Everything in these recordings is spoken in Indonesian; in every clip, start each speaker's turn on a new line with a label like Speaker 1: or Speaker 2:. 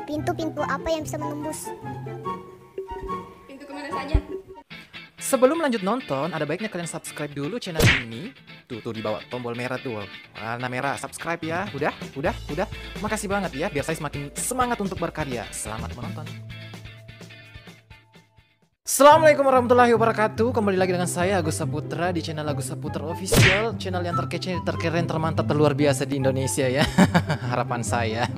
Speaker 1: Pintu-pintu apa yang bisa menembus?
Speaker 2: Pintu kemana saja?
Speaker 3: Sebelum lanjut nonton, ada baiknya kalian subscribe dulu channel ini. Tuh di bawah tombol merah tuh, warna merah. Subscribe ya. Udah. Makasih banget ya, biar saya semakin semangat untuk berkarya. Selamat menonton. Assalamualaikum warahmatullahi wabarakatuh. Kembali lagi dengan saya Agus Saputra di channel Agus Saputra Official, channel yang terkece, terkeren, termantap, terluar biasa di Indonesia ya. Harapan saya.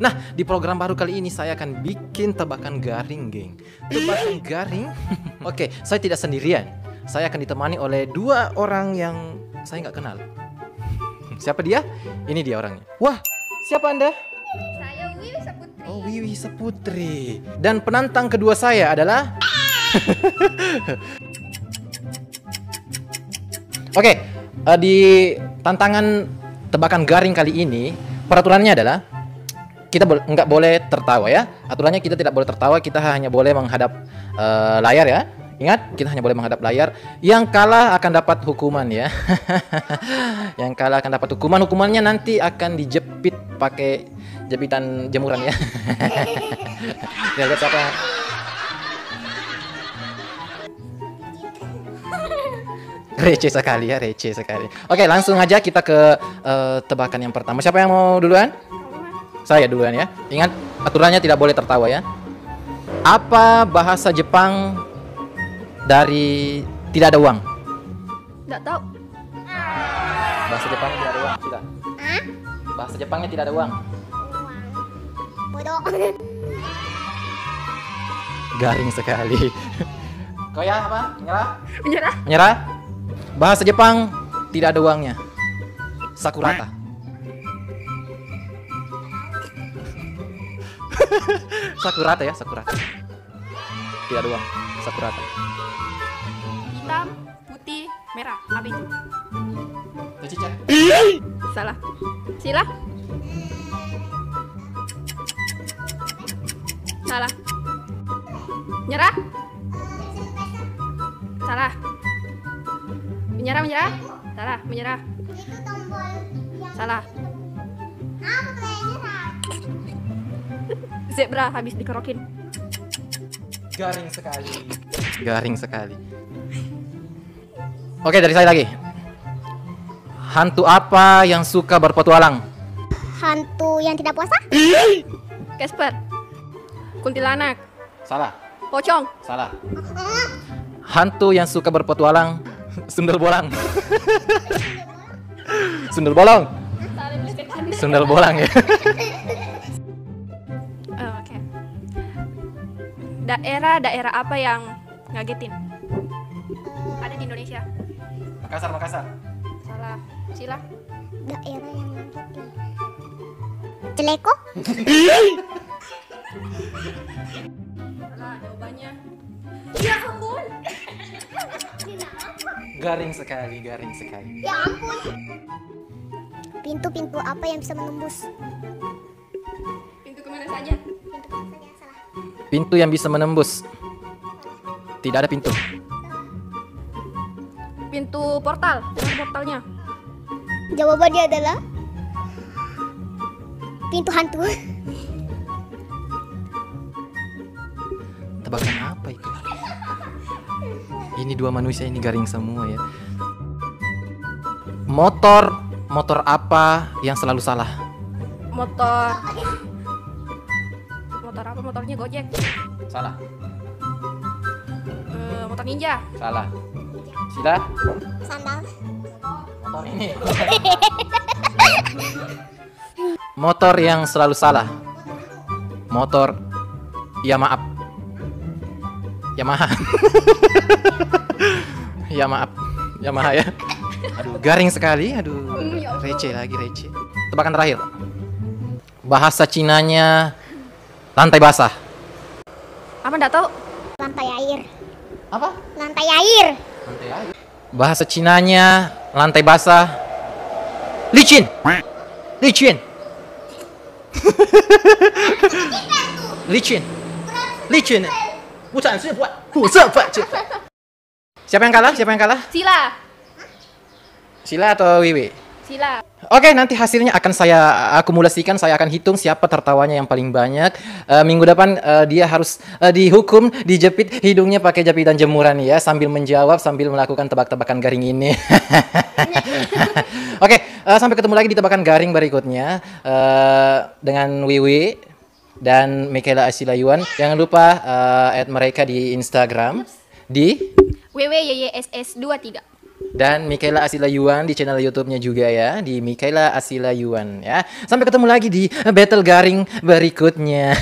Speaker 3: Nah, di program baru kali ini saya akan bikin tebakan garing, geng. Tebakan garing. Oke, saya tidak sendirian. Saya akan ditemani oleh dua orang yang saya nggak kenal. Siapa dia? Ini dia orangnya. Wah, siapa Anda?
Speaker 2: Saya Wiwi Saputri.
Speaker 3: Oh, Wiwi Saputri. Dan penantang kedua saya adalah Oke, di tantangan tebakan garing kali ini peraturannya adalah kita nggak boleh tertawa ya. Aturannya kita tidak boleh tertawa, kita hanya boleh menghadap layar ya. Ingat, kita hanya boleh menghadap layar. Yang kalah akan dapat hukuman ya. Yang kalah akan dapat hukuman. Hukumannya nanti akan dijepit pakai jepitan jemuran ya. Lihat siapa. Receh sekali ya, receh sekali. Oke, langsung aja kita ke tebakan yang pertama. Siapa yang mau duluan? Saya duluan ya. Ingat, aturannya tidak boleh tertawa ya. Apa bahasa Jepang dari tidak ada uang?
Speaker 2: Nggak tahu.
Speaker 3: Bahasa Jepangnya tidak ada uang, sudah. Bahasa Jepangnya tidak ada uang.
Speaker 1: Bodoh.
Speaker 3: Garing sekali. Kau ya apa? Menyerah?
Speaker 2: Menyerah.
Speaker 3: Menyerah? Bahasa Jepang tidak ada uangnya. Sakurata. Sakurata ya, sakurata. Tidak ada uang. Sakurata.
Speaker 2: Hitam, putih, merah. Apa itu?
Speaker 3: Itu cicak.
Speaker 2: Salah. Sila. Salah. Nyerah. Salah. Menyerah. Salah. Menyerah. Salah. Zebra habis dikerokin.
Speaker 3: Garing sekali. Garing sekali. Oke, dari saya lagi. Hantu apa yang suka berpetualang?
Speaker 1: Hantu yang tidak puasa?
Speaker 2: Casper. Kuntilanak.
Speaker 3: Salah.
Speaker 2: Pocong.
Speaker 3: Salah. Hantu yang suka berpetualang. Sundel bolang. Sundel bolong. Sundel bolang ya.
Speaker 2: Oke. Daerah apa yang ngagetin? Ada di Indonesia.
Speaker 3: Makassar.
Speaker 2: Salah. Sila.
Speaker 1: Daerah yang ngagetin. Celeko?
Speaker 2: Salah jawabannya. Ya ampun.
Speaker 3: Garing sekali.
Speaker 1: Ya ampun. Pintu-pintu apa yang bisa menembus?
Speaker 2: Pintu kemana saja?
Speaker 1: Pintu mana saja salah.
Speaker 3: Pintu yang bisa menembus. Tidak ada pintu.
Speaker 2: Pintu portal. Mana portalnya?
Speaker 1: Jawabannya adalah pintu hantu.
Speaker 3: Tebakan apa itu? Ini dua manusia ini garing semua ya. Motor apa yang selalu salah?
Speaker 2: Motor apa? Motornya Gojek.
Speaker 3: Salah.
Speaker 2: Motor ninja.
Speaker 3: Salah. Sila.
Speaker 1: Sandal.
Speaker 3: Motor ini. Motor yang selalu salah. Motor. Ya maaf. Yamaha. Ya maaf. Yamaha ya. Aduh, garing sekali. Aduh, receh lagi, receh. Tebakan terakhir. Bahasa Cinanya lantai basah.
Speaker 2: Apa nggak tahu?
Speaker 1: Lantai air.
Speaker 3: Apa?
Speaker 1: Lantai air.
Speaker 3: Lantai air. Bahasa Cinanya lantai basah. Licin. Licin. Licin. Licin. Bukan. Siapa yang kalah?
Speaker 2: Sila.
Speaker 3: Sila atau Wiwi?
Speaker 2: Sila.
Speaker 3: Oke, nanti hasilnya akan saya akumulasikan, saya akan hitung siapa tertawanya yang paling banyak. Minggu depan dia harus dihukum, dijepit hidungnya pakai japitan jemuran ya, sambil menjawab, sambil melakukan tebak-tebakan garing ini. Oke, sampai ketemu lagi di tebakan garing berikutnya dengan Wiwi dan Michaela Asilayuan. Jangan lupa add mereka di Instagram di
Speaker 2: WWYYSS23.
Speaker 3: dan Michaela Asilayuan di channel YouTube-nya juga ya, di Michaela Asilayuan ya. Sampai ketemu lagi di battle garing berikutnya.